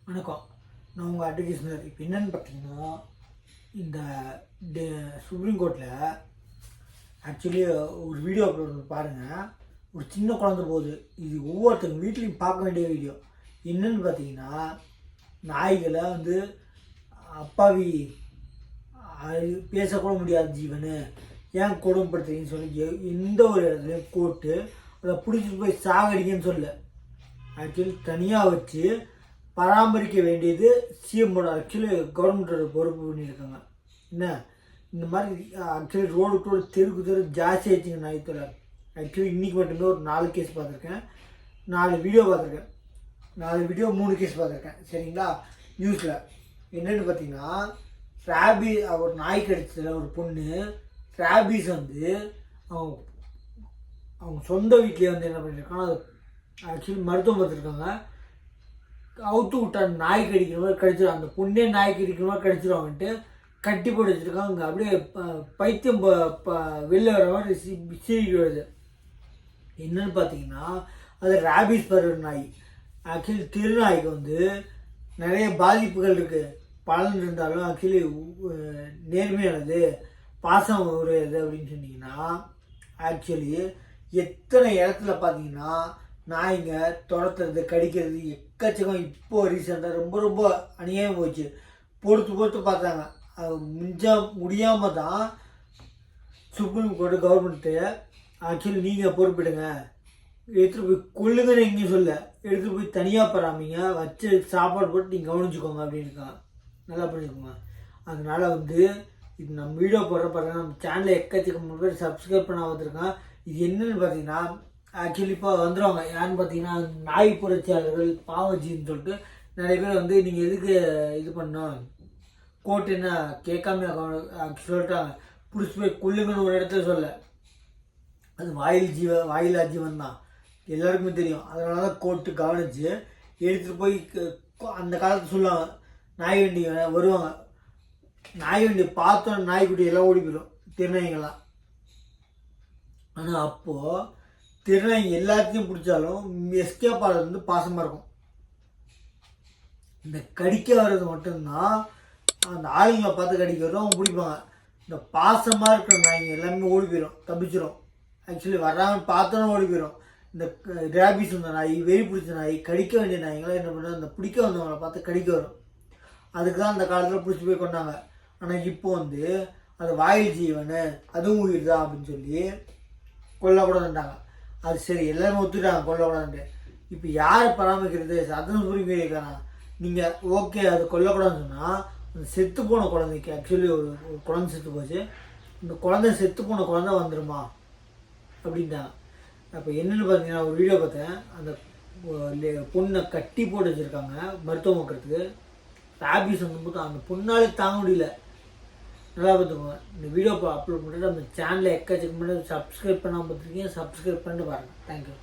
வணக்கம். நான் உங்கள் அட்வொகேட். இப்போ என்னென்னு பார்த்தீங்கன்னா, இந்த சுப்ரீம் கோர்ட்டில் ஆக்சுவலி ஒரு வீடியோ அப்லோட் பாருங்கள். ஒரு சின்ன குழந்தை போகுது. இது ஒவ்வொருத்தங்க வீட்லேயும் பார்க்க வேண்டிய வீடியோ. என்னென்னு பார்த்தீங்கன்னா, நாய்களை அப்பாவி பேசக்கூட முடியாத ஜீவனு ஏன் கொடுமைப்படுத்துறீங்கன்னு சொல்லி எந்த ஒரு இடத்துலையும் கோர்ட்டு அதை பிடிச்சிட்டு போய் சாகடிக்கன்னு சொல்ல. ஆக்சுவலி தனியாக வச்சு பராமரிக்க வேண்டியது சிஎம்மோட ஆக்சுவலி கவர்மெண்ட்டோட பொறுப்பு பண்ணியிருக்காங்க. என்ன இந்த மாதிரி ஆக்சுவலி ரோடு தெருக்கு ஜாஸ்தி ஆயிடுச்சுங்க நாய்த்தொலை. ஆக்சுவலி இன்றைக்கி மட்டுமே ஒரு 4 கேஸ் பார்த்துருக்கேன், 4 வீடியோ பார்த்துருக்கேன், 4 வீடியோ 3 கேஸ் பார்த்துருக்கேன். சரிங்களா? நியூஸில் என்னென்னு பார்த்தீங்கன்னா, ஒரு நாய் கடிச்சதில் ஒரு பொண்ணு ரேபீஸ் அவங்க சொந்த வீட்லேயே என்ன பண்ணியிருக்காங்க, அது ஆக்சுவலி மருத்துவம் பார்த்துருக்காங்க. அவுத்து விட்டா நாய் கடிக்கிற மாதிரி கடிச்சிடும், அந்த பொண்ணே நாய் கடிக்கிற மாதிரி கடிச்சிடுவாங்கன்ட்டு கட்டி போட்டு வச்சுருக்காங்க. அப்படியே பைத்தியம் வெளில வர மாதிரி சீரிக்கு வருது. என்னன்னு பார்த்தீங்கன்னா, அது ரேபீஸ் பரவுற நாய். ஆக்சுவலி திருநாய்க்கு நிறைய பாதிப்புகள் இருக்குது. பலன் இருந்தாலும் ஆக்சுவலி நேர்மையானது, பாசம் உடையது அப்படின்னு சொன்னீங்கன்னா, ஆக்சுவலி எத்தனை இடத்துல பார்த்தீங்கன்னா நாய்ங்க துரத்துறது கடிக்கிறது எக்கச்சக்கம். இப்போ ரீசெண்டாக ரொம்ப அநியாயம் போச்சு. பொறுத்து பார்த்தாங்க. அது முடியாமல் தான் சுப்ரீம் கோர்ட்டு கவர்மெண்ட்டு ஆக்சுவலி நீங்கள் பொறுப்பிடுங்க, எடுத்துகிட்டு போய் கொள்ளுங்கன்னு எங்கேயும் சொல்ல, எடுத்துகிட்டு போய் தனியாக பராமரிங்க, வச்சு சாப்பாடு போட்டு நீங்கள் கவனிச்சுக்கோங்க அப்படின்னுக்காங்க. நல்லா பண்ணிக்கோங்க. அதனால் இது நம்ம வீடியோ போடுற பாருங்கள், நம்ம சேனலில் எக்கச்சக்கம் பேர் சப்ஸ்கிரைப் பண்ண வந்துருக்கேன். இது என்னென்னு பார்த்தீங்கன்னா, ஆக்சுவலி இப்போ வந்துடுவாங்க யாருன்னு பார்த்தீங்கன்னா, நாய் புரட்சியாளர்கள் பாவஜின்னு சொல்லிட்டு நிறைய பேர் நீங்கள் எதுக்கு இது பண்ணோம், கோர்ட்டு என்ன கேட்காம சொல்லிட்டாங்க, பிடிச்சி போய் கொள்ளுங்கன்னு ஒரு இடத்துல சொல்ல. அது வாயிலா ஜீவன் தான், எல்லாருக்குமே தெரியும். அதனால தான் கோர்ட்டு கவனித்து எடுத்துகிட்டு போய் அந்த காலத்தில் சொல்லுவாங்க, நாய் வண்டி வருவாங்க, நாய் வண்டி பார்த்தோம் நாய்க்குட்டி எல்லாம் ஓடி போயிடும் திருநாய்ங்கெல்லாம். ஆனால் அப்போது திருநாய்ங்க எல்லாத்தையும் பிடிச்சாலும் எஸ்கேப் ஆகிறது பாசமாக இருக்கும். இந்த கடிக்க வர்றது மட்டும்தான் அந்த ஆளுங்களை பார்த்து கடிக்க வரும், அவங்க பிடிப்பாங்க. இந்த பாசமாக இருக்கிற நாய்ங்க எல்லாமே ஓடி போயிடும், தப்பிச்சிடும். ஆக்சுவலி வராமல் பார்த்தோன்னு ஓடி போயிடும். இந்த ரேபீஸ் வந்த நாய், வெறி பிடிச்ச நாய், கடிக்க வேண்டிய நாய்ங்களாம் என்ன பண்ணுறது, அந்த பிடிக்க வந்தவங்களை பார்த்து கடிக்க வரும். அதுக்கு தான் அந்த காலத்தில் பிடிச்சி போய் கொண்டாங்க. ஆனால் இப்போ அது வாயில் ஜீவனு, அதுவும் உயிர் தான் அப்படின்னு சொல்லி கொல்லக்கூடாதுன்ட்டாங்க. அது சரி, எல்லோரும் ஒத்துட்டாங்க கொல்லக்கூடாதுன்ட்டு. இப்போ யார் பராமரிக்கிறது? சதன் புரிஞ்சு கேட்குறாங்க. நீங்கள் ஓகே அது கொல்லக்கூடாதுன்னு சொன்னால், அந்த செத்து போன குழந்தைக்கு ஆக்சுவலி ஒரு குழந்தை செத்து போச்சு, இந்த குழந்தை செத்து போன குழந்தை வந்துடுமா அப்படின்ட்டாங்க. அப்போ என்னென்னு பார்த்தீங்கன்னா, ஒரு வீடியோ பார்த்தேன், அந்த பொண்ணை கட்டி போட்டு வச்சுருக்காங்க மருத்துவம் பார்க்குறதுக்கு. ரேபீஸ் போது அந்த பொண்ணாலே தாங்க முடியல. நல்லா பார்த்துக்கோங்க. இந்த வீடியோ அப்லோட் பண்ணிட்டு அந்த சேனலை எக்கச்சக்கம் பண்ணி சப்ஸ்கிரைப் பண்ணாமல் பார்த்துருக்கீங்க, சப்ஸ்கிரைப் பண்ணிட்டு பாருங்கள். தேங்க்யூ.